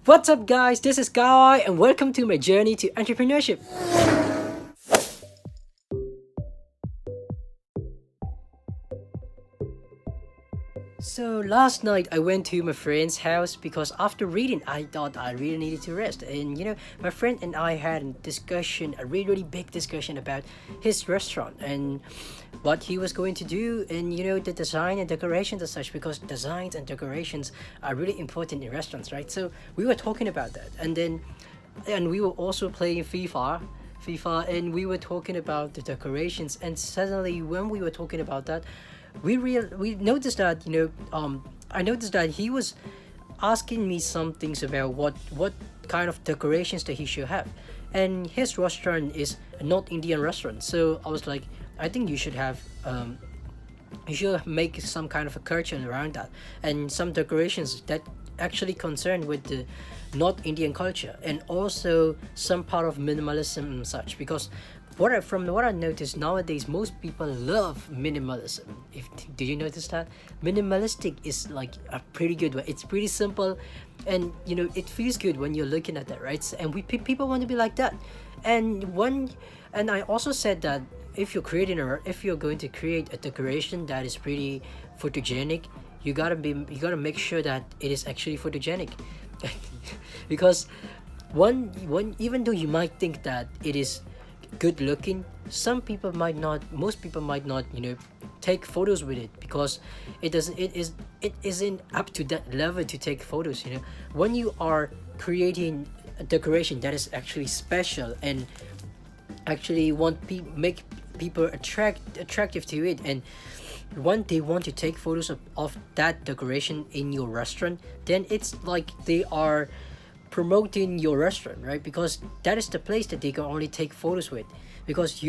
What's up, guys? This is Car Wyne and welcome to my journey to entrepreneurship. So last night I went to my friend's house because after reading I thought I really needed to rest, and my friend and I had a really big discussion about his restaurant and what he was going to do, and the design and decorations and such, because designs and decorations are really important in restaurants, right? So we were talking about that, and we were also playing FIFA, and we were talking about the decorations, and suddenly when we were talking about that, we noticed that I noticed that he was asking me some things about what kind of decorations that he should have, and his restaurant is a North Indian restaurant. So I was like, I think you should make some kind of a curtain around that, and some decorations that actually concerned with the North Indian culture, and also some part of minimalism and such, because from what I noticed nowadays, most people love minimalism. Did you notice that minimalistic is like a pretty good way? It's pretty simple, and it feels good when you're looking at that, right? And people want to be like that. And I also said that if you're going to create a decoration that is pretty photogenic, you gotta make sure that it is actually photogenic, because even though you might think that it is good looking, most people might not take photos with it, because it isn't up to that level to take photos. When you are creating a decoration that is actually special and actually make people attractive to it, and when they want to take photos of that decoration in your restaurant, then it's like they are promoting your restaurant, right? Because that is the place that they can only take photos with, because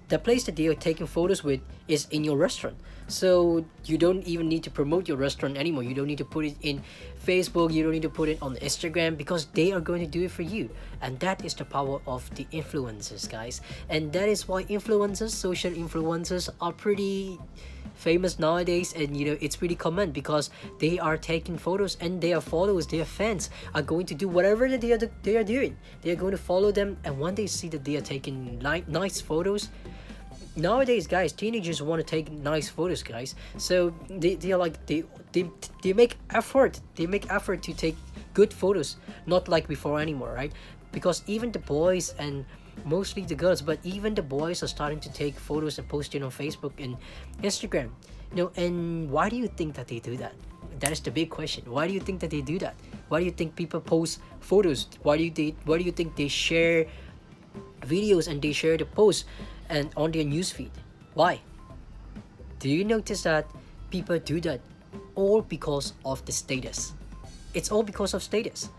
the place that they are taking photos with is in your restaurant. So you don't even need to promote your restaurant anymore. You don't need to put it in Facebook, you don't need to put it on Instagram, because they are going to do it for you. And that is the power of the influencers, guys. And that is why social influencers are pretty famous nowadays, and it's pretty common, because they are taking photos, and their followers, their fans, are going to do whatever that they are doing. They are going to follow them, and when they see that they are taking nice photos, nowadays, guys, teenagers want to take nice photos, guys. So they make effort to take good photos, not like before anymore, right? Because even the boys, and mostly the girls, but even the boys, are starting to take photos and post it on Facebook and Instagram. And why do you think that they do that? That is the big question. Why do you think that they do that? Why do you think people post photos? Why do you think they share videos and they share the posts and on their newsfeed? Why? Do you notice that people do that all because of the status? It's all because of status.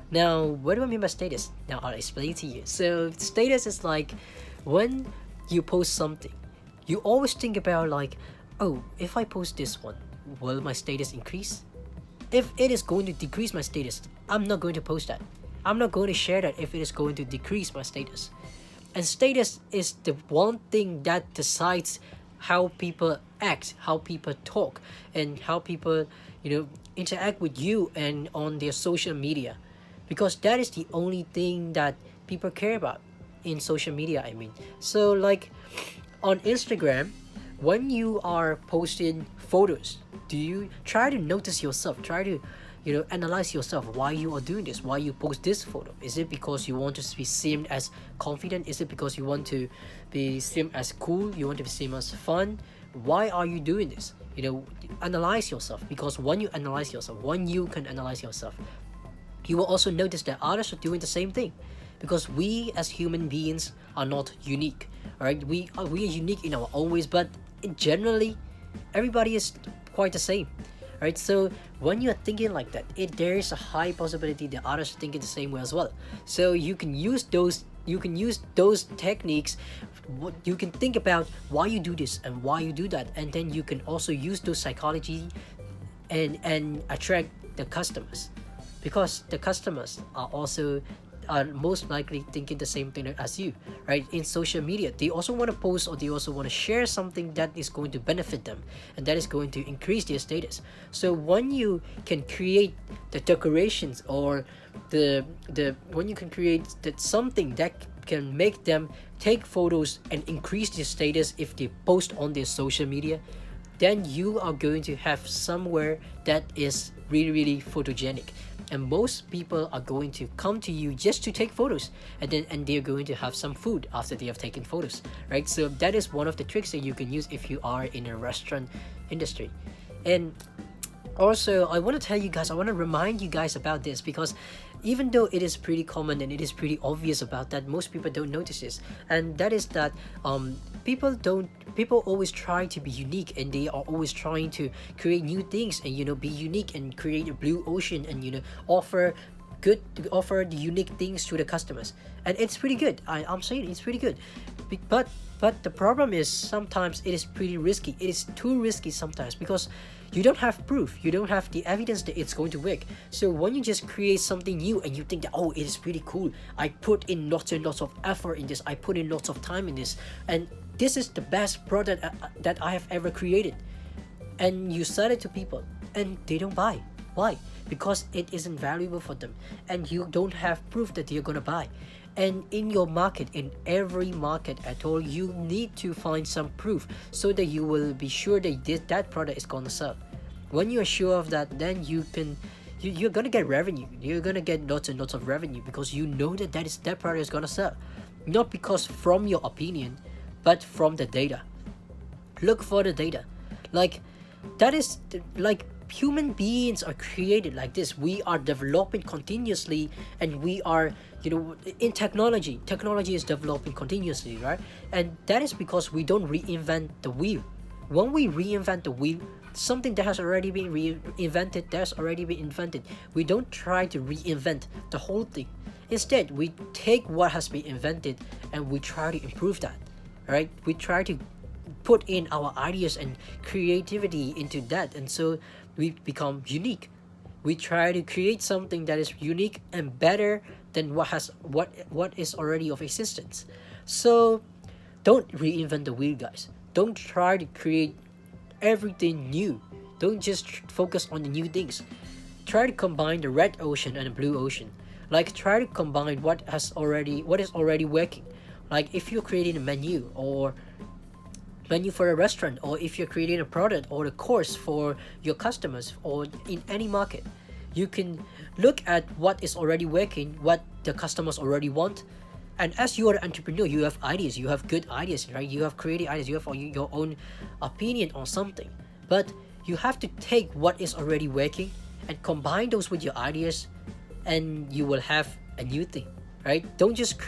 Now, what do I mean by status? Now, I'll explain to you. So, status is like when you post something, you always think about like, oh, if I post this one, will my status increase? If it is going to decrease my status, I'm not going to post that. I'm not going to share that if it is going to decrease my status. And status is the one thing that decides how people act, how people talk, and how people, interact with you and on their social media. Because that is the only thing that people care about in social media, I mean. So like on Instagram, when you are posting photos, do you try to notice yourself, try to analyze yourself, why you are doing this, why you post this photo? Is it because you want to be seen as confident? Is it because you want to be seen as cool, you want to be seen as fun? Why are you doing this? Analyze yourself, because when you can analyze yourself, you will also notice that others are doing the same thing, because we as human beings are not unique. All right, we are unique in our own ways, but generally everybody is quite the same. Right? So when you're thinking like that, there is a high possibility that others are thinking the same way as well. So you can use those techniques. You can think about why you do this and why you do that, and then you can also use those psychology and attract the customers, because the customers are also are most likely thinking the same thing as you, right? In social media, they also want to post, or they also want to share something that is going to benefit them, and that is going to increase their status. So when you can create the decorations, or the when you can create that something that can make them take photos and increase their status if they post on their social media, then you are going to have somewhere that is really, really photogenic, and most people are going to come to you just to take photos, and they're going to have some food after they have taken photos, right? So that is one of the tricks that you can use if you are in a restaurant industry. And also, I want to tell you guys, I want to remind you guys about this, because even though it is pretty common and it is pretty obvious about that, most people don't notice this. And that is that people always try to be unique, and they are always trying to create new things, and be unique and create a blue ocean, and offer the unique things to the customers. And it's pretty good. I'm saying it's pretty good. But the problem is, sometimes it is pretty risky. It is too risky sometimes, because you don't have proof, you don't have the evidence that it's going to work. So when you just create something new and you think that, oh, it is pretty cool, I put in lots and lots of effort in this, I put in lots of time in this, and this is the best product that I have ever created, and you sell it to people and they don't buy. Why? Because it isn't valuable for them, and you don't have proof that they're gonna buy. And in your market, in every market at all, you need to find some proof, so that you will be sure that that product is gonna sell. When you're sure of that, then you're gonna get revenue. You're gonna get lots and lots of revenue, because you know that that product is gonna sell. Not because from your opinion, but from the data. Look for the data. Human beings are created like this. We are developing continuously, and we are, in technology is developing continuously, right? And that is because we don't reinvent the wheel. When we reinvent the wheel, something that has already been reinvented, that's already been invented, we don't try to reinvent the whole thing. Instead, we take what has been invented and we try to improve that, right? We try to put in our ideas and creativity into that, and so we become unique. We try to create something that is unique and better than what is already of existence. So don't reinvent the wheel, guys. Don't try to create everything new. Don't just focus on the new things. Try to combine the red ocean and the blue ocean. Try to combine what is already working. Like if you're creating a menu for a restaurant, or if you're creating a product or a course for your customers, or in any market, you can look at what is already working, what the customers already want. And as you are an entrepreneur, you have ideas, you have good ideas, right? You have creative ideas, you have your own opinion on something, but you have to take what is already working and combine those with your ideas, and you will have a new thing, right? Don't just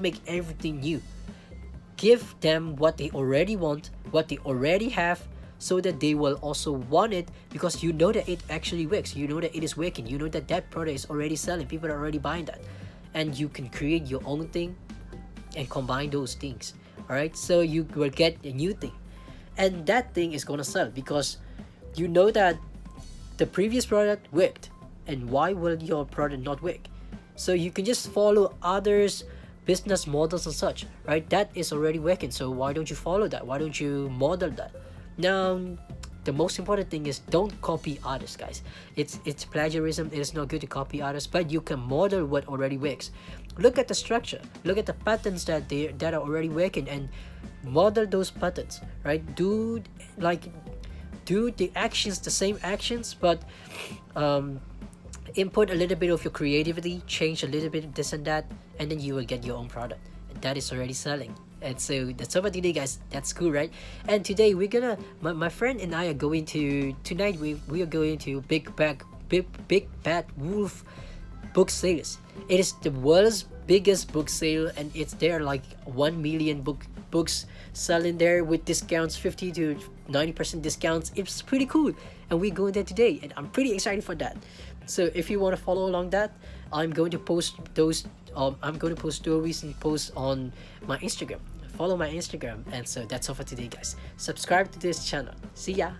make everything new. Give them what they already want, what they already have, so that they will also want it, because you know that it actually works. You know that it is working. You know that that product is already selling. People are already buying that. And you can create your own thing and combine those things. Alright? So you will get a new thing. And that thing is gonna sell, because you know that the previous product worked. And why will your product not work? So you can just follow others' business models and such, right? That is already working, so why don't you follow that? Why don't you model that? Now, the most important thing is, don't copy others, guys. It's plagiarism. It is not good to copy others, but you can model what already works. Look at the structure, look at the patterns that are already working, and model those patterns, right? Do the actions, the same actions, but input a little bit of your creativity, change a little bit of this and that, and then you will get your own product, and that is already selling. And so that's all for today, guys. That's cool, right? And today we're gonna, my friend and I are going to, tonight we are going to Big Bad Wolf book sales. It is the world's biggest book sale, and it's there like 1 million books selling there with discounts, 50 to 90% discounts. It's pretty cool, and we're going there today, and I'm pretty excited for that. So if you want to follow along that, I'm going to post those I'm going to post stories and posts on my Instagram. Follow my Instagram. And so that's all for today, guys. Subscribe to this channel. See ya.